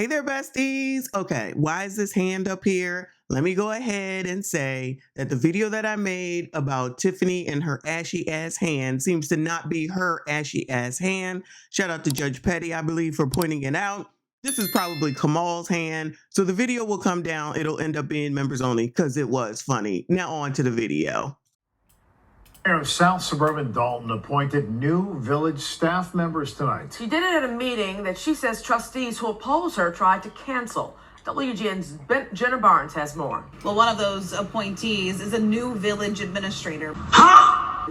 Hey there, besties. Okay, why is this hand up here? Let me go ahead and say that the video that I made about Tiffany and her ashy ass hand seems to not be her ashy ass hand. Shout out to Judge Petty, I believe, for pointing it out. This is probably Kamal's hand. So the video will come down. It'll end up being members only because it was funny. Now on to the video. Mayor of South Suburban Dalton appointed new village staff members tonight. She did it at a meeting that she says trustees who oppose her tried to cancel. WGN's Jenna Barnes has more. Well, one of those appointees is a new village administrator.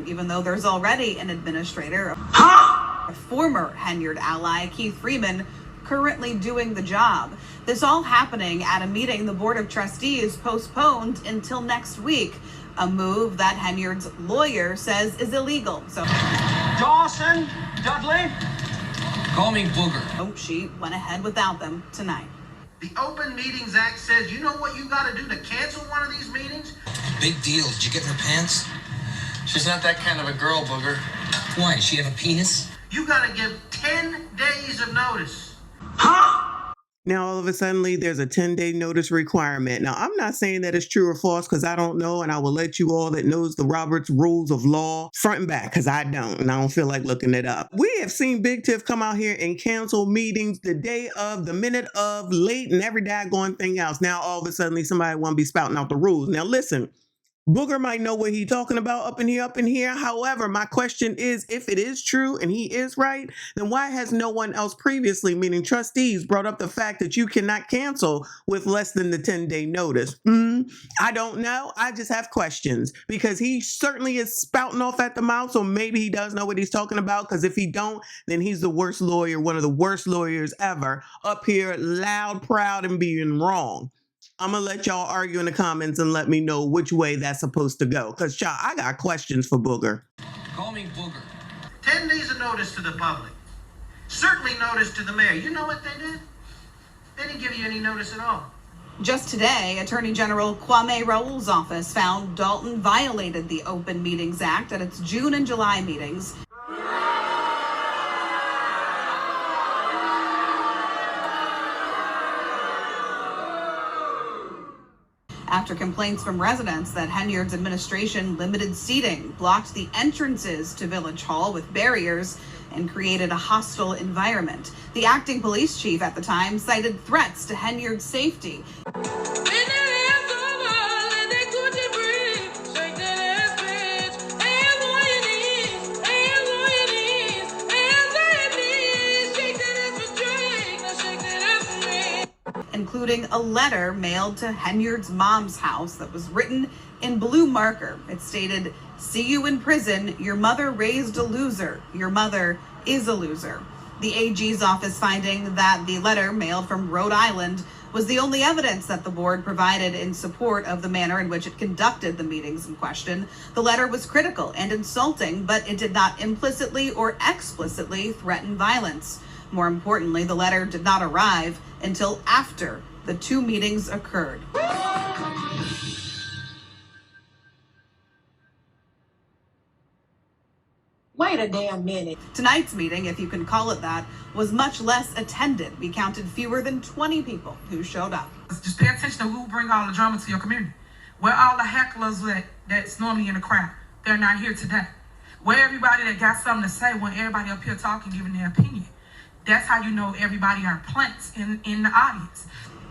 Even though there's already an administrator, a former Henyard ally, Keith Freeman, currently doing the job. This all happening at a meeting the Board of Trustees postponed until next week. A move that Henyard's lawyer says is illegal. So Dawson, Dudley, call me Booger. Oh, she went ahead without them tonight. The Open Meetings Act says, you know what you got to do to cancel one of these meetings? Big deal. Did you get in her pants? She's not that kind of a girl, Booger. Why? Does she have a penis? You got to give 10 days of notice. Huh? Now, all of a sudden, there's a 10-day notice requirement. Now, I'm not saying that it's true or false because I don't know, and I will let you all that knows the Roberts Rules of Law front and back because I don't, and I don't feel like looking it up. We have seen Big Tiff come out here and cancel meetings the day of, the minute of, late, and every daggone thing else. Now, all of a sudden, somebody want to be spouting out the rules. Now, listen. Booger might know what he's talking about up in here. However, my question is, if it is true and he is right, then why has no one else previously, meaning trustees, brought up the fact that you cannot cancel with less than the 10-day notice? I don't know. I just have questions because he certainly is spouting off at the mouth. So maybe he does know what he's talking about. Because if he don't, then he's the worst lawyer, one of the worst lawyers ever, up here loud, proud, and being wrong. I'm going to let y'all argue in the comments and let me know which way that's supposed to go. Because, y'all, I got questions for Booger. Call me Booger. 10 days of notice to the public. Certainly notice to the mayor. You know what they did? They didn't give you any notice at all. Just today, Attorney General Kwame Raoul's office found Dalton violated the Open Meetings Act at its June and July meetings. After complaints from residents that Henyard's administration limited seating, blocked the entrances to Village Hall with barriers, and created a hostile environment. The acting police chief at the time cited threats to Henyard's safety. Including a letter mailed to Henyard's mom's house that was written in blue marker. It stated, "See you in prison. Your mother raised a loser. Your mother is a loser." The AG's office finding that the letter mailed from Rhode Island was the only evidence that the board provided in support of the manner in which it conducted the meetings in question. The letter was critical and insulting, but it did not implicitly or explicitly threaten violence. More importantly, the letter did not arrive until after the two meetings occurred. Wait a damn minute. Tonight's meeting, if you can call it that, was much less attended. We counted fewer than 20 people who showed up. Just pay attention to who bring all the drama to your community. Where all the hecklers that's normally in the crowd, they're not here today. Where everybody that got something to say when everybody up here talking, giving their opinion. That's how you know everybody are plants in the audience.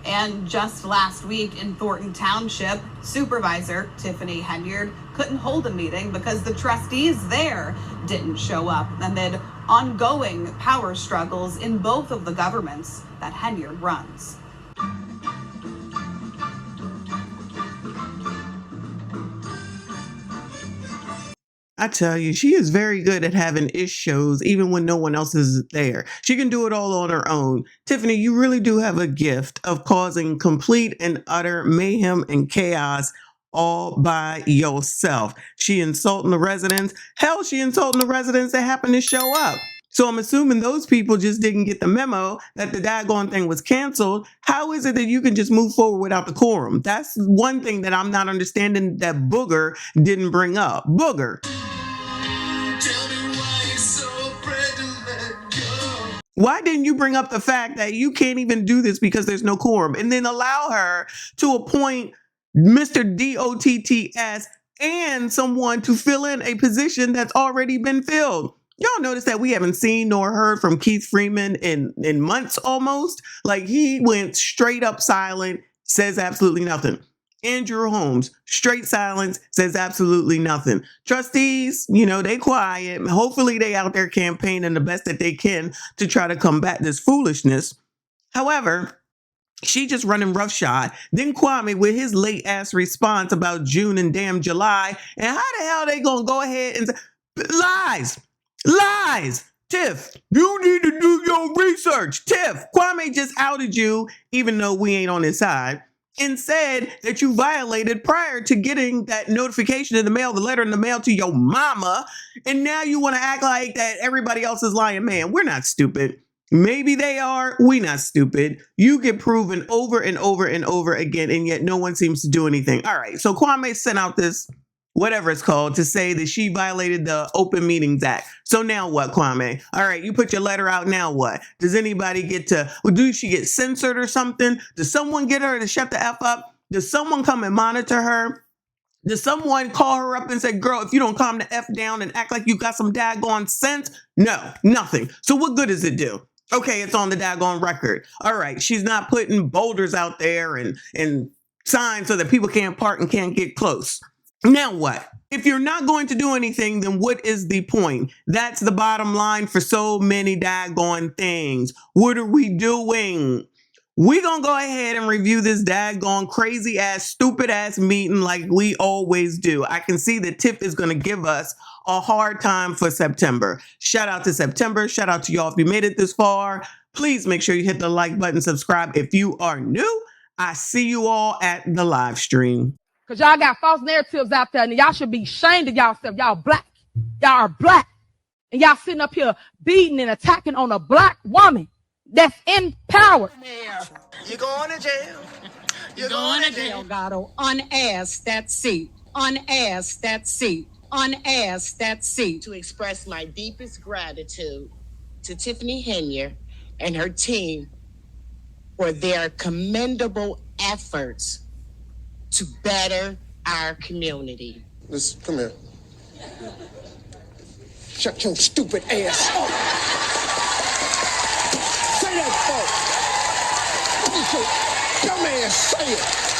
And just last week in Thornton Township, Supervisor Tiffany Henyard couldn't hold a meeting because the trustees there didn't show up amid ongoing power struggles in both of the governments that Henyard runs. I tell you, she is very good at having ish shows, even when no one else is there. She can do it all on her own. Tiffany, you really do have a gift of causing complete and utter mayhem and chaos all by yourself. She insulting the residents. Hell, she insulting the residents that happen to show up. So I'm assuming those people just didn't get the memo that the daggone thing was canceled. How is it that you can just move forward without the quorum? That's one thing that I'm not understanding that Booger didn't bring up. Booger. Why didn't you bring up the fact that you can't even do this because there's no quorum, and then allow her to appoint Mr. DOTTS and someone to fill in a position that's already been filled? Y'all notice that we haven't seen nor heard from Keith Freeman in months almost? Like, he went straight up silent, says absolutely nothing. Andrew Holmes, straight silence, says absolutely nothing. Trustees, they quiet. Hopefully they out there campaigning the best that they can to try to combat this foolishness. However, she just running roughshod. Then Kwame with his late ass response about June and damn July. And how the hell they gonna go ahead and lies? Tiff, you need to do your research. Tiff, Kwame just outed you, even though we ain't on his side, and said that you violated prior to getting that notification in the mail, the letter in the mail to your mama. And now you want to act like that everybody else is lying. Man, we're not stupid. Maybe they are. We not stupid. You get proven over and over and over again, and yet no one seems to do anything. All right, so Kwame sent out this, whatever it's called, to say that she violated the Open Meetings Act. So now what, Kwame? All right, you put your letter out, now what? Does anybody do she get censored or something? Does someone get her to shut the F up? Does someone come and monitor her? Does someone call her up and say, girl, if you don't calm the F down and act like you got some daggone sense? No, nothing. So what good does it do? Okay, it's on the daggone record. All right, she's not putting boulders out there and signs so that people can't park and can't get close. Now what? If you're not going to do anything, then what is the point? That's the bottom line for so many daggone things. What are we doing? We're going to go ahead and review this daggone crazy ass, stupid ass meeting like we always do. I can see that Tiff is going to give us a hard time for September. Shout out to September. Shout out to y'all if you made it this far. Please make sure you hit the like button, subscribe if you are new. I see you all at the live stream. Because y'all got false narratives out there, and y'all should be ashamed of y'allself. Y'all black. Y'all are black. And y'all sitting up here beating and attacking on a black woman that's in power. You going to jail. You're going to jail. Delgado, unasked that seat. Unasked that seat. Unasked that seat. To express my deepest gratitude to Tiffany Henya and her team for their commendable efforts to better our community. Listen, come here. Shut your stupid ass up. Say that, folks. What is your dumb ass say it?